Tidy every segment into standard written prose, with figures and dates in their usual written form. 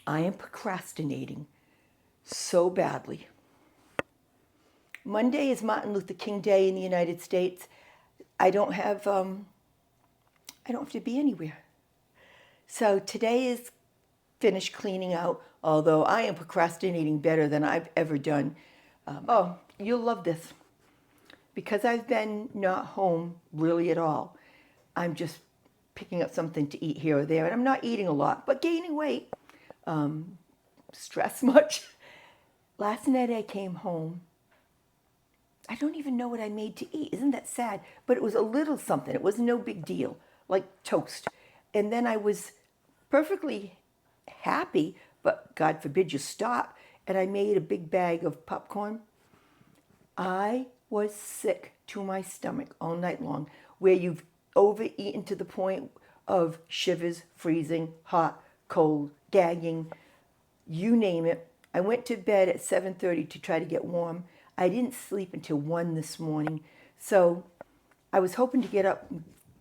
I am procrastinating so badly. Monday is Martin Luther King Day in the United States. I don't have to be anywhere. So today is finished cleaning out, although I am procrastinating better than I've ever done. You'll love this. Because I've been not home really at all, I'm just picking up something to eat here or there, and I'm not eating a lot, but gaining weight. Stress much? Last night I came home. I don't even know what I made to eat. Isn't that sad? But it was a little something. It was no big deal, like toast. And then I was perfectly happy, but God forbid you stop. And I made a big bag of popcorn. I was sick to my stomach all night long, where you've overeaten to the point of shivers, freezing, hot, cold, gagging, you name it. I went to bed at 7:30 to try to get warm. I didn't sleep until 1 this morning, so I was hoping to get up,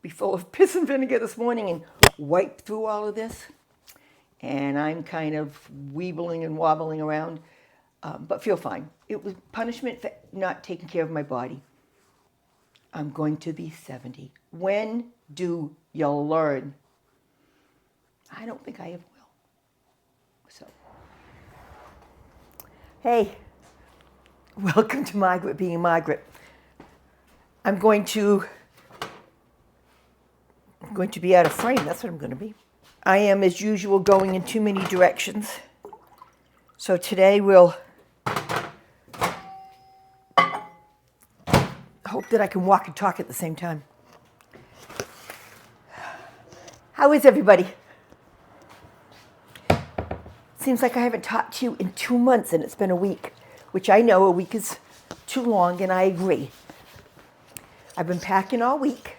be full of piss and vinegar this morning and wipe through all of this. And I'm kind of weebling and wobbling around, but feel fine. It was punishment for not taking care of my body. I'm going to be 70. When do you learn? I don't think I ever will. So, hey, welcome to Margaret being Margaret. I'm going to be out of frame. That's what I'm going to be. I am, as usual, going in too many directions. So today we'll hope that I can walk and talk at the same time. How is everybody? Seems like I haven't talked to you in 2 months and it's been a week, which I know a week is too long, and I agree. I've been packing all week.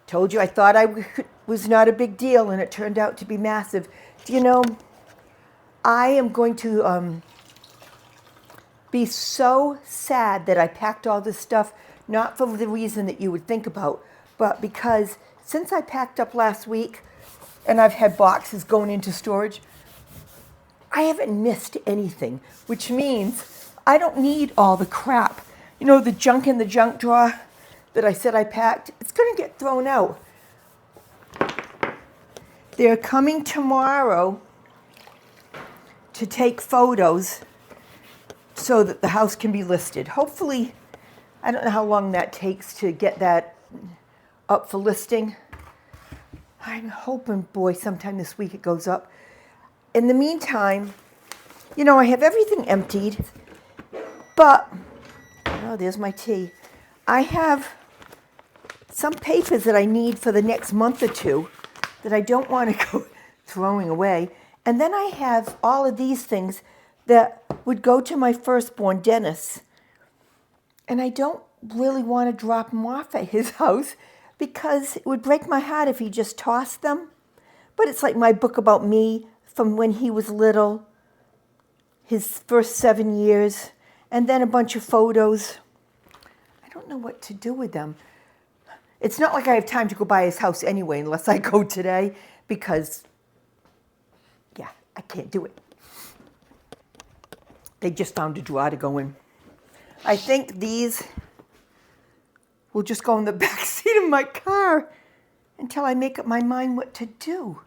Told you I thought was not a big deal, and it turned out to be massive. Do you know, I am going to be so sad that I packed all this stuff, not for the reason that you would think about, but because since I packed up last week and I've had boxes going into storage, I haven't missed anything, which means I don't need all the crap. You know, the junk in the junk drawer that I said I packed, it's going to get thrown out. They're coming tomorrow to take photos so that the house can be listed. Hopefully, I don't know how long that takes to get that up for listing. I'm hoping, boy, sometime this week it goes up. In the meantime, you know, I have everything emptied, but, oh, there's my tea. I have some papers that I need for the next month or two that I don't want to go throwing away. And then I have all of these things that would go to my firstborn, Dennis. And I don't really want to drop him off at his house because it would break my heart if he just tossed them. But it's like my book about me from when he was little, his first 7 years, and then a bunch of photos. I don't know what to do with them. It's not like I have time to go by his house anyway, unless I go today, because, yeah, I can't do it. They just found a drawer to go in. I think these will just go in the back seat of my car until I make up my mind what to do.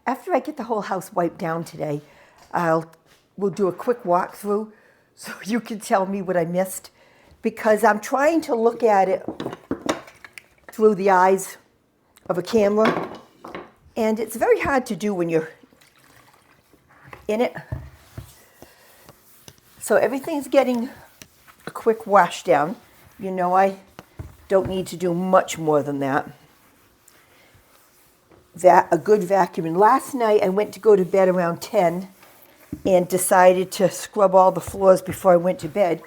After I get the whole house wiped down today, we'll do a quick walkthrough so you can tell me what I missed, because I'm trying to look at it through the eyes of a camera, and it's very hard to do when you're in it. So everything's getting a quick wash down. You know, I don't need to do much more than that. A good vacuum. And last night I went to go to bed around 10 and decided to scrub all the floors before I went to bed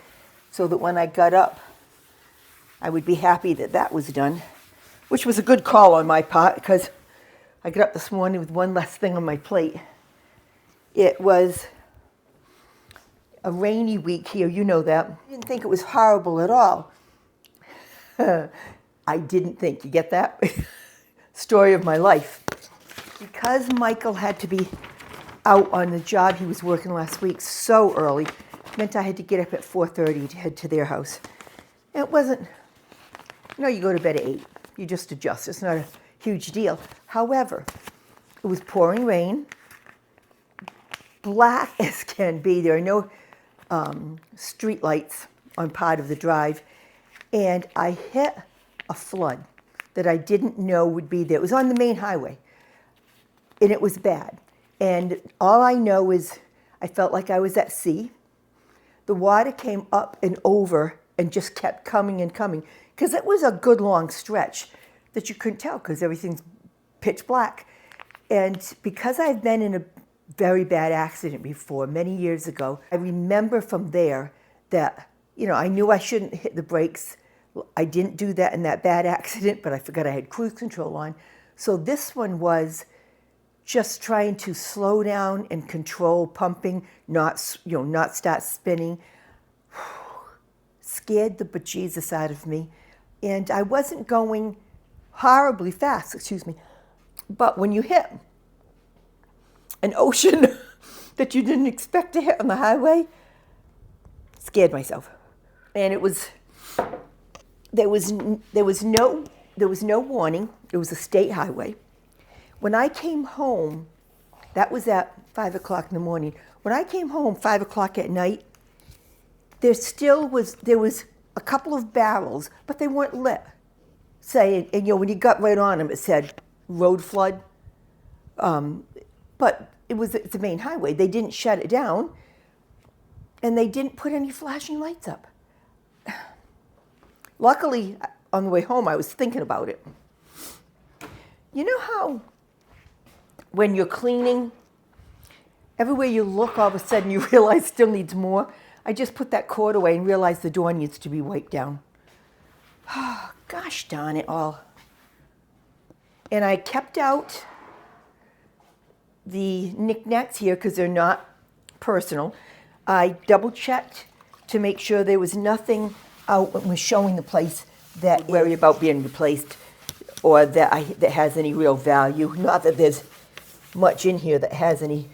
so that when I got up, I would be happy that that was done, which was a good call on my part because I got up this morning with one less thing on my plate. It was a rainy week here, you know that. I didn't think it was horrible at all. I didn't think, you get that? Story of my life. Because Michael had to be out on the job he was working last week so early, meant I had to get up at 4:30 to head to their house. It wasn't, you go to bed at 8. You just adjust. It's not a huge deal. However, it was pouring rain, black as can be. There are no street lights on part of the drive. And I hit a flood that I didn't know would be there. It was on the main highway, and it was bad. And all I know is I felt like I was at sea. The water came up and over and just kept coming and coming, because it was a good long stretch that you couldn't tell because everything's pitch black. And because I've been in a very bad accident before, many years ago, I remember from there that, I knew I shouldn't hit the brakes. I didn't do that in that bad accident, but I forgot I had cruise control on. So this one was just trying to slow down and control pumping, not start spinning. Scared the bejesus out of me. And I wasn't going horribly fast, But when you hit an ocean that you didn't expect to hit on the highway, scared myself. And there was no warning. It was a state highway. When I came home, that was at 5 o'clock in the morning. When I came home 5 o'clock at night, there was a couple of barrels, but they weren't lit. And when you got right on them, it said road flood. But it's a main highway. They didn't shut it down, and they didn't put any flashing lights up. Luckily, on the way home, I was thinking about it. You know how when you're cleaning, everywhere you look, all of a sudden you realize still needs more? I just put that cord away and realized the door needs to be wiped down. Oh, gosh darn it all. And I kept out the knickknacks here because they're not personal. I double-checked to make sure there was nothing out when was showing the place that worry about being replaced or that has any real value. Not that there's much in here that has any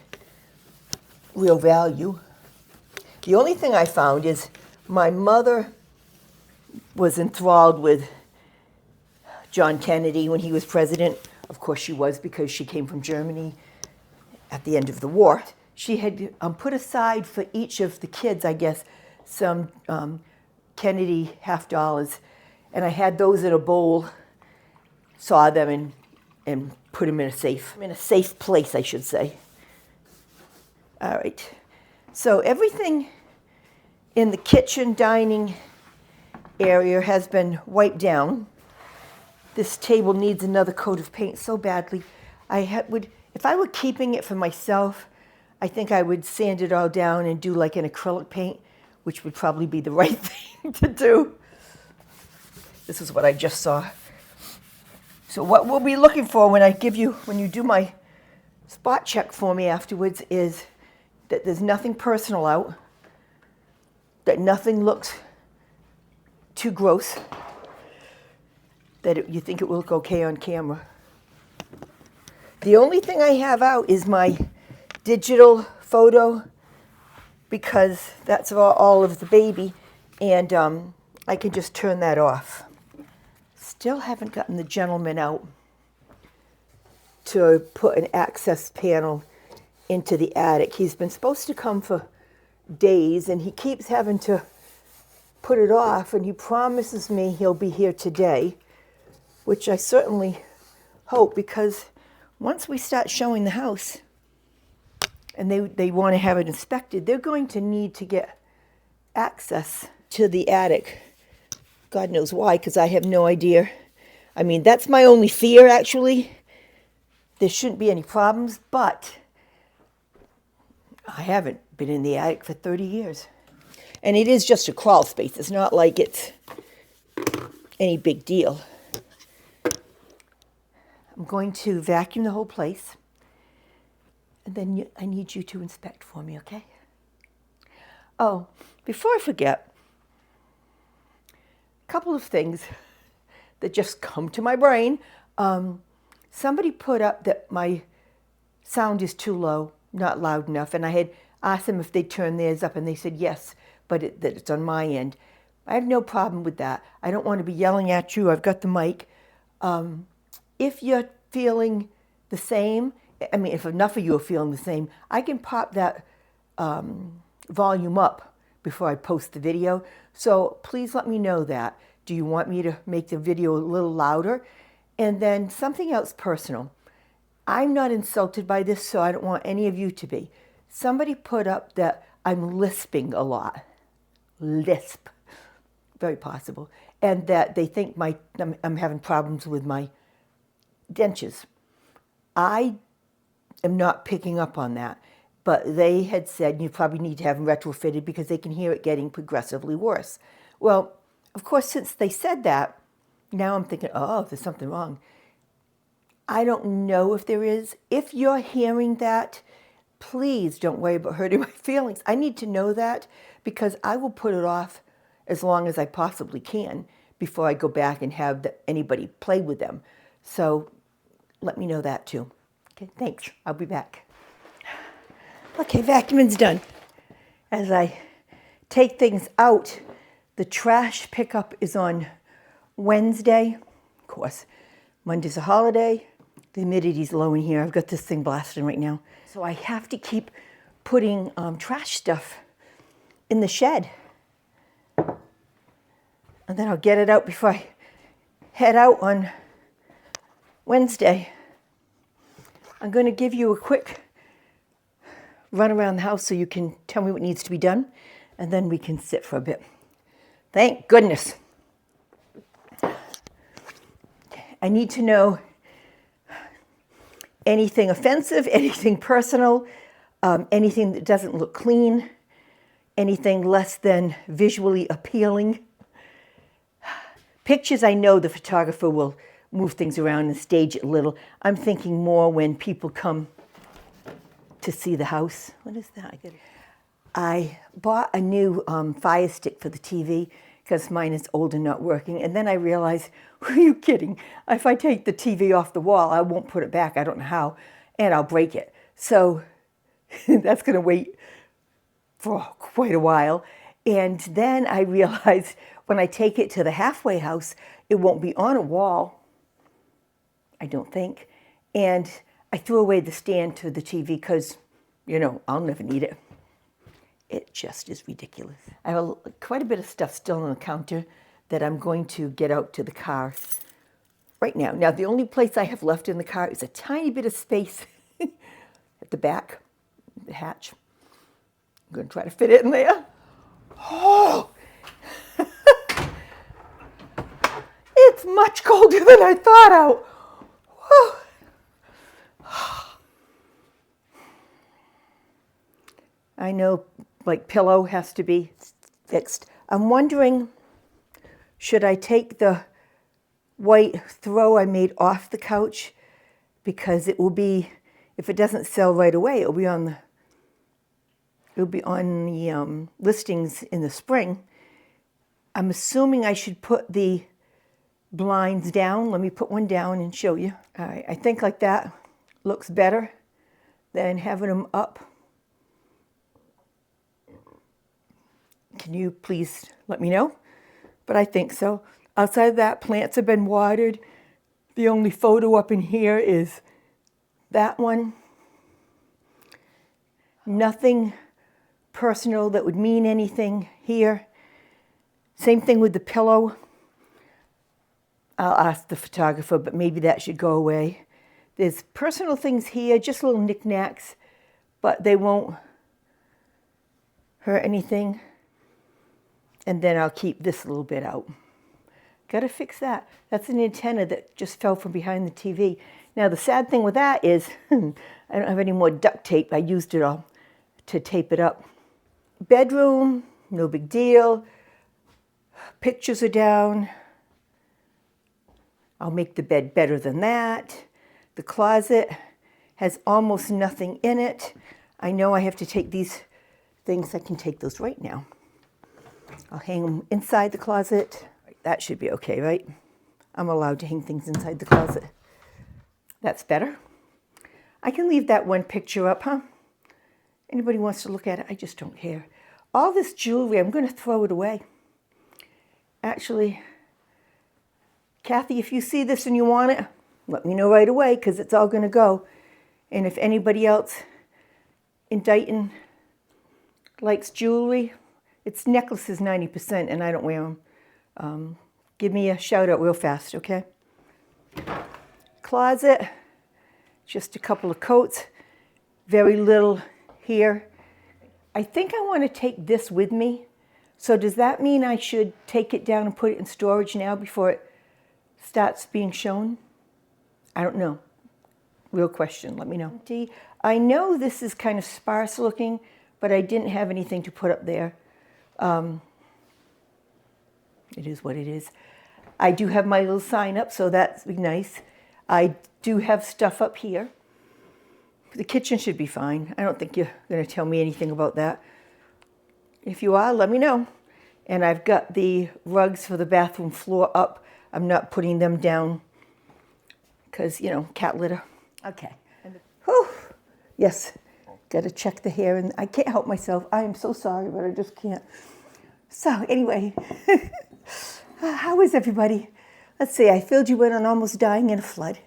real value. The only thing I found is my mother was enthralled with John Kennedy when he was president. Of course she was, because she came from Germany at the end of the war. She had put aside for each of the kids, I guess, some Kennedy $50, and I had those in a bowl, saw them and put them in a safe place, I should say. All right. So everything in the kitchen dining area has been wiped down. This table needs another coat of paint so badly. If I were keeping it for myself, I think I would sand it all down and do like an acrylic paint, which would probably be the right thing to do. This is what I just saw. So what we'll be looking for when you do my spot check for me afterwards is that there's nothing personal out, that nothing looks too gross, that you think it will look okay on camera. The only thing I have out is my digital photo, because that's all of the baby, and I can just turn that off. Still haven't gotten the gentleman out to put an access panel into the attic. He's been supposed to come for days, and he keeps having to put it off, and he promises me he'll be here today, which I certainly hope, because once we start showing the house and they want to have it inspected, they're going to need to get access to the attic. God knows why, because I have no idea. I mean, that's my only fear, actually. There shouldn't be any problems, but I haven't been in the attic for 30 years. And it is just a crawl space. It's not like it's any big deal. I'm going to vacuum the whole place, and then I need you to inspect for me, okay? Oh, before I forget, a couple of things that just come to my brain. Somebody put up that my sound is too low, not loud enough. And I had asked them if they'd turn theirs up, and they said yes, but that it's on my end. I have no problem with that. I don't want to be yelling at you. I've got the mic. If you're feeling the same, I mean, if enough of you are feeling the same, I can pop that volume up before I post the video. So please let me know that. Do you want me to make the video a little louder? And then something else personal. I'm not insulted by this, so I don't want any of you to be. Somebody put up that I'm lisping a lot. Lisp. Very possible. And that they think I'm having problems with my dentures. I am not picking up on that. But they had said you probably need to have them retrofitted because they can hear it getting progressively worse. Well, of course, since they said that, now I'm thinking, oh, there's something wrong. I don't know if there is. If you're hearing that, please don't worry about hurting my feelings. I need to know that because I will put it off as long as I possibly can before I go back and have anybody play with them. So let me know that too. Okay, thanks. I'll be back. Okay, vacuuming's done. As I take things out, the trash pickup is on Wednesday. Of course, Monday's a holiday. The humidity's low in here. I've got this thing blasting right now. So I have to keep putting trash stuff in the shed. And then I'll get it out before I head out on Wednesday. I'm going to give you a quick run around the house so you can tell me what needs to be done, and then we can sit for a bit. Thank goodness. I need to know anything offensive, anything personal, anything that doesn't look clean, anything less than visually appealing. Pictures, I know the photographer will move things around and stage it a little. I'm thinking more when people come to see the house. What is that? I bought a new Fire Stick for the TV because mine is old and not working. And then I realized, are you kidding? If I take the TV off the wall, I won't put it back. I don't know how. And I'll break it. So that's going to wait for quite a while. And then I realized when I take it to the halfway house, it won't be on a wall, I don't think. And I threw away the stand to the TV because, you know, I'll never need it. It just is ridiculous. I have quite a bit of stuff still on the counter that I'm going to get out to the car right now. Now, the only place I have left in the car is a tiny bit of space at the back, the hatch. I'm going to try to fit it in there. Oh! It's much colder than I thought out. Whoa. I know, like, pillow has to be fixed. I'm wondering, should I take the white throw I made off the couch? Because it will be, if it doesn't sell right away, it'll be on the listings in the spring. I'm assuming I should put the blinds down. Let me put one down and show you. All right, I think like that looks better than having them up. Can you please let me know? But I think so. Outside of that, plants have been watered. The only photo up in here is that one. Nothing personal that would mean anything here. Same thing with the pillow. I'll ask the photographer, but maybe that should go away. There's personal things here, just little knickknacks, but they won't hurt anything. And then I'll keep this a little bit out. Gotta fix that. That's an antenna that just fell from behind the TV. Now the sad thing with that is I don't have any more duct tape. I used it all to tape it up. Bedroom, no big deal. Pictures are down. I'll make the bed better than that. The closet has almost nothing in it. I know I have to take these things. I can take those right now. I'll hang them inside the closet. That should be okay, right? I'm allowed to hang things inside the closet. That's better. I can leave that one picture up, huh? Anybody wants to look at it, I just don't care. All this jewelry, I'm going to throw it away. Actually, Kathy, if you see this and you want it, let me know right away because it's all going to go. And if anybody else in Dayton likes jewelry, it's necklaces 90% and I don't wear them. Give me a shout out real fast, okay? Closet, just a couple of coats, very little here. I think I want to take this with me. So does that mean I should take it down and put it in storage now before it starts being shown? I don't know. Real question, let me know. I know this is kind of sparse looking, but I didn't have anything to put up there. It is what it is. I do have my little sign up, so that's nice. I do have stuff up here. The kitchen should be fine. I don't think you're going to tell me anything about that. If you are, let me know. And I've got the rugs for the bathroom floor up. I'm not putting them down because, you know, cat litter. Okay. Whew. Yes, got to check the hair. And I can't help myself. I am so sorry, but I just can't. So anyway, how is everybody? Let's see, I filled you in on almost dying in a flood.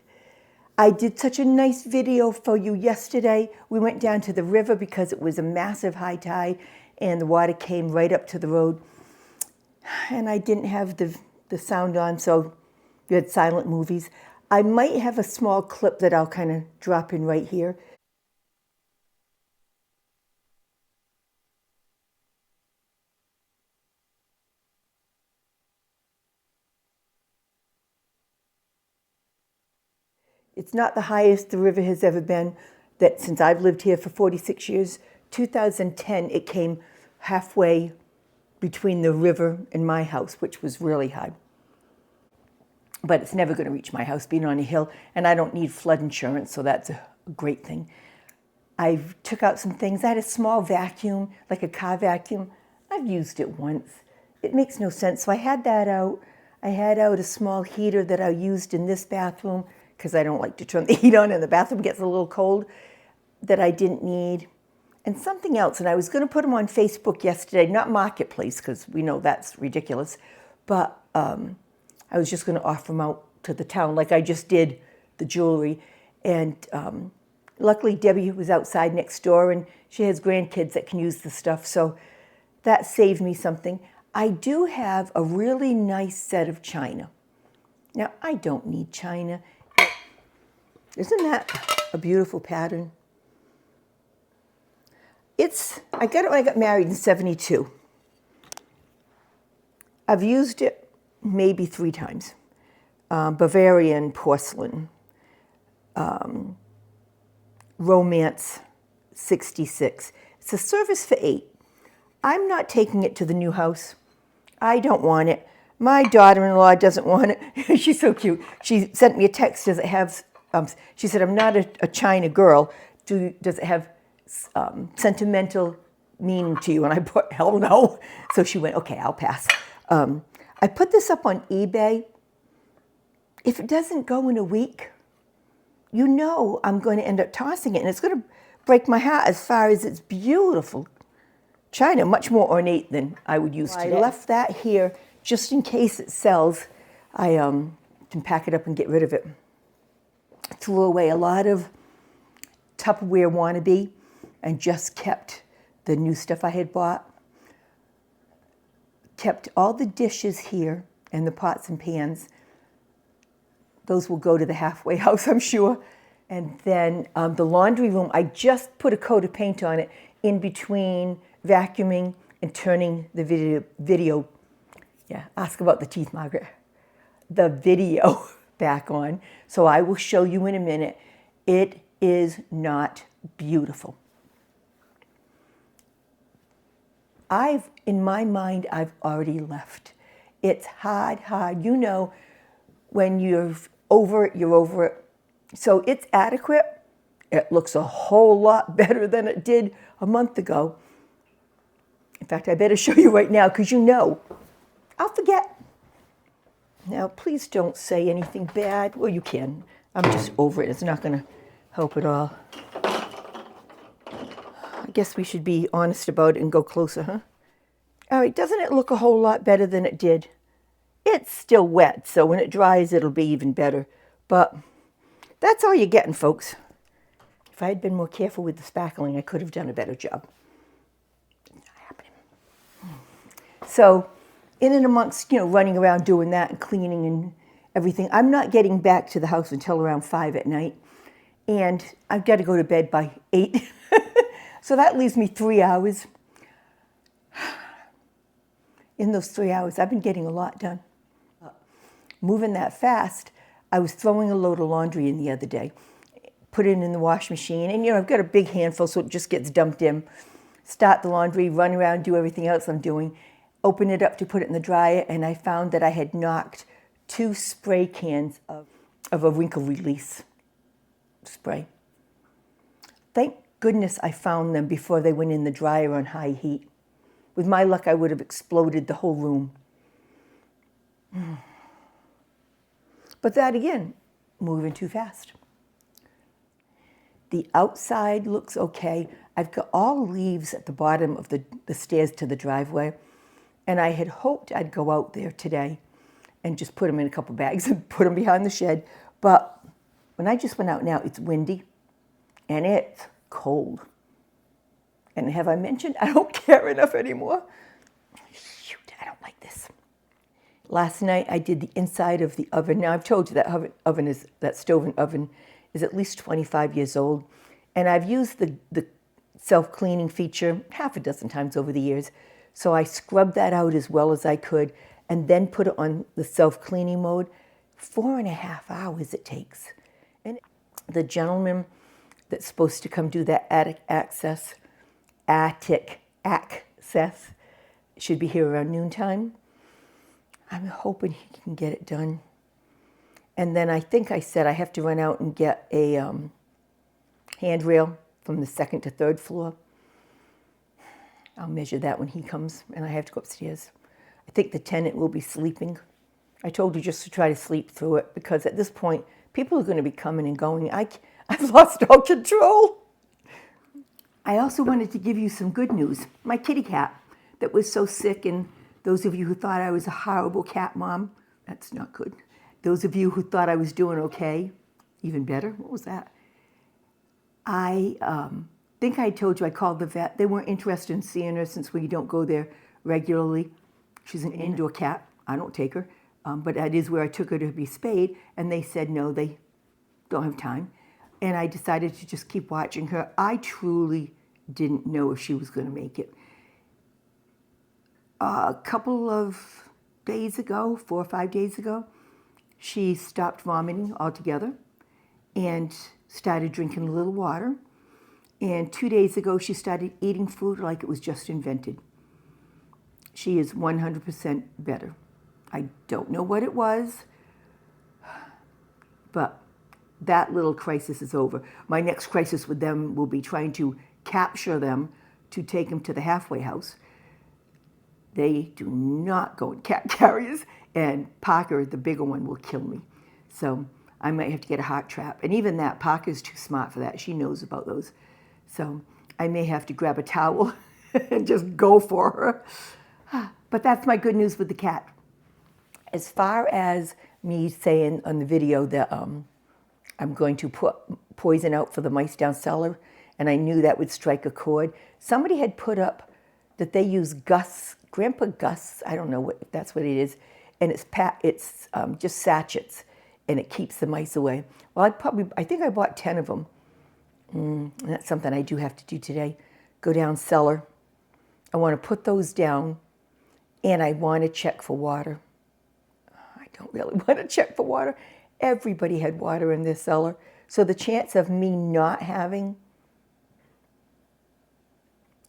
I did such a nice video for you yesterday. We went down to the river because it was a massive high tide and the water came right up to the road. And I didn't have the sound on, so you had silent movies. I might have a small clip that I'll kind of drop in right here. It's not the highest the river has ever been. That since I've lived here for 46 years, 2010, it came halfway between the river and my house, which was really high. But it's never going to reach my house being on a hill, and I don't need flood insurance, so that's a great thing. I took out some things. I had a small vacuum, like a car vacuum. I've used it once. It makes no sense, so I had that out. I had out a small heater that I used in this bathroom because I don't like to turn the heat on and the bathroom gets a little cold, that I didn't need. And something else, and I was going to put them on Facebook yesterday, not Marketplace, because we know that's ridiculous, but I was just going to offer them out to the town, like I just did the jewelry. And luckily, Debbie was outside next door, and she has grandkids that can use the stuff, so that saved me something. I do have a really nice set of china. Now, I don't need china. Isn't that a beautiful pattern? I got it when I got married in '72. I've used it maybe 3 times. Bavarian porcelain, Romance 66. It's a service for 8. I'm not taking it to the new house. I don't want it. My daughter-in-law doesn't want it. She's so cute. She sent me a text. Does it have, she said, I'm not a China girl. Does it have sentimental meaning to you? And I put, hell no. So she went, okay, I'll pass. I put this up on eBay. If it doesn't go in a week, you know I'm going to end up tossing it. And it's going to break my heart as far as it's beautiful china, much more ornate than I would use today. I left that here just in case it sells. I can pack it up and get rid of it. Threw away a lot of Tupperware wannabe and just kept the new stuff I had bought. Kept all the dishes here and the pots and pans. Those will go to the halfway house, I'm sure. And then the laundry room, I just put a coat of paint on it in between vacuuming and turning the video. Yeah, ask about the teeth, Margaret. The video back on. So I will show you in a minute. It is not beautiful. In my mind, I've already left. It's hard. You know, when you're over it, you're over it. So it's adequate. It looks a whole lot better than it did a month ago. In fact, I better show you right now because you know, I'll forget. Now, please don't say anything bad. Well, you can. I'm just over it. It's not going to Hope it all. I guess we should be honest about it and go closer, huh? All right, doesn't it look a whole lot better than it did? It's still wet, so when it dries, it'll be even better. But that's all you're getting, folks. If I had been more careful with the spackling, I could have done a better job. Not happening. So, in and amongst, running around doing that and cleaning and everything, I'm not getting back to the house until around 5 at night. And I've got to go to bed by 8. So that leaves me 3 hours. In those 3 hours, I've been getting a lot done. Moving that fast, I was throwing a load of laundry in the other day. Put it in the wash machine. And, I've got a big handful, so it just gets dumped in. Start the laundry, run around, do everything else I'm doing. Open it up to put it in the dryer, and I found that I had knocked 2 spray cans of a wrinkle release spray. Thank goodness I found them before they went in the dryer on high heat. With my luck, I would have exploded the whole room. But that again, moving too fast. The outside looks okay. I've got all leaves at the bottom of the stairs to the driveway. And I had hoped I'd go out there today and just put them in a couple bags and put them behind the shed. But when I just went out now, it's windy and it's cold. And have I mentioned I don't care enough anymore? Shoot, I don't like this. Last night I did the inside of the oven. Now I've told you that stove and oven is at least 25 years old. And I've used the self-cleaning feature half a dozen times over the years. So I scrubbed that out as well as I could and then put it on the self-cleaning mode. 4.5 hours it takes. And the gentleman that's supposed to come do that attic access should be here around noontime. I'm hoping he can get it done. And then I think I said I have to run out and get a handrail from the 2nd to 3rd floor. I'll measure that when he comes, and I have to go upstairs. I think the tenant will be sleeping. I told you just to try to sleep through it, because at this point, people are going to be coming and going. I've lost all control. I also wanted to give you some good news. My kitty cat that was so sick, and those of you who thought I was a horrible cat mom, that's not good. Those of you who thought I was doing okay, even better. What was that? I think I told you I called the vet. They weren't interested in seeing her since we don't go there regularly. She's an indoor cat. I don't take her. But that is where I took her to be spayed. And they said, no, they don't have time. And I decided to just keep watching her. I truly didn't know if she was going to make it. A couple of days ago, 4 or 5 days ago, she stopped vomiting altogether and started drinking a little water. And 2 days ago, she started eating food like it was just invented. She is 100% better. I don't know what it was, but that little crisis is over. My next crisis with them will be trying to capture them to take them to the halfway house. They do not go in cat carriers, and Parker, the bigger one, will kill me. So I might have to get a heart trap. And even that, Parker's too smart for that. She knows about those. So I may have to grab a towel and just go for her. But that's my good news with the cat. As far as me saying on the video that I'm going to put poison out for the mice down cellar, and I knew that would strike a chord, somebody had put up that they use Gus, Grandpa Gus, I don't know if that's what it is, and it's just sachets, and it keeps the mice away. Well, I think I bought 10 of them. And that's something I do have to do today. Go down cellar. I want to put those down, and I want to check for water. I don't really want to check for water. Everybody had water in their cellar. So the chance of me not having,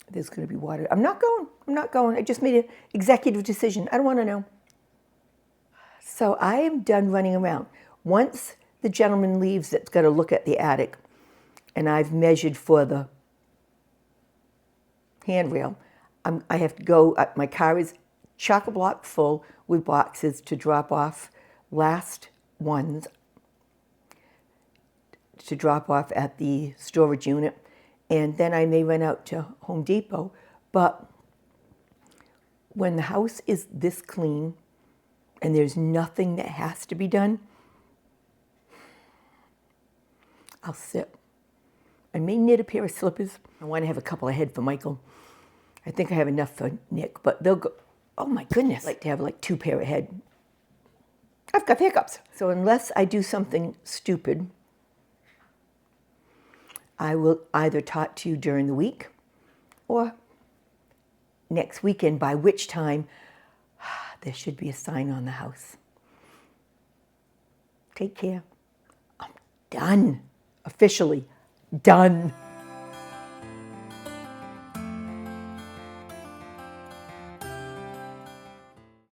there's going to be water. I'm not going. I just made an executive decision. I don't want to know. So I am done running around. Once the gentleman leaves that's got to look at the attic, and I've measured for the handrail, I have to go, my car is chock-a-block full with boxes to drop off last ones to drop off at the storage unit, and then I may run out to Home Depot. But when the house is this clean and there's nothing that has to be done, I'll sit. I may knit a pair of slippers. I want to have a couple ahead for Michael. I think I have enough for Nick, but they'll go, oh my goodness, I like to have like 2 pair ahead. I've got the hiccups. So unless I do something stupid, I will either talk to you during the week or next weekend, by which time there should be a sign on the house. Take care. I'm done. Officially done.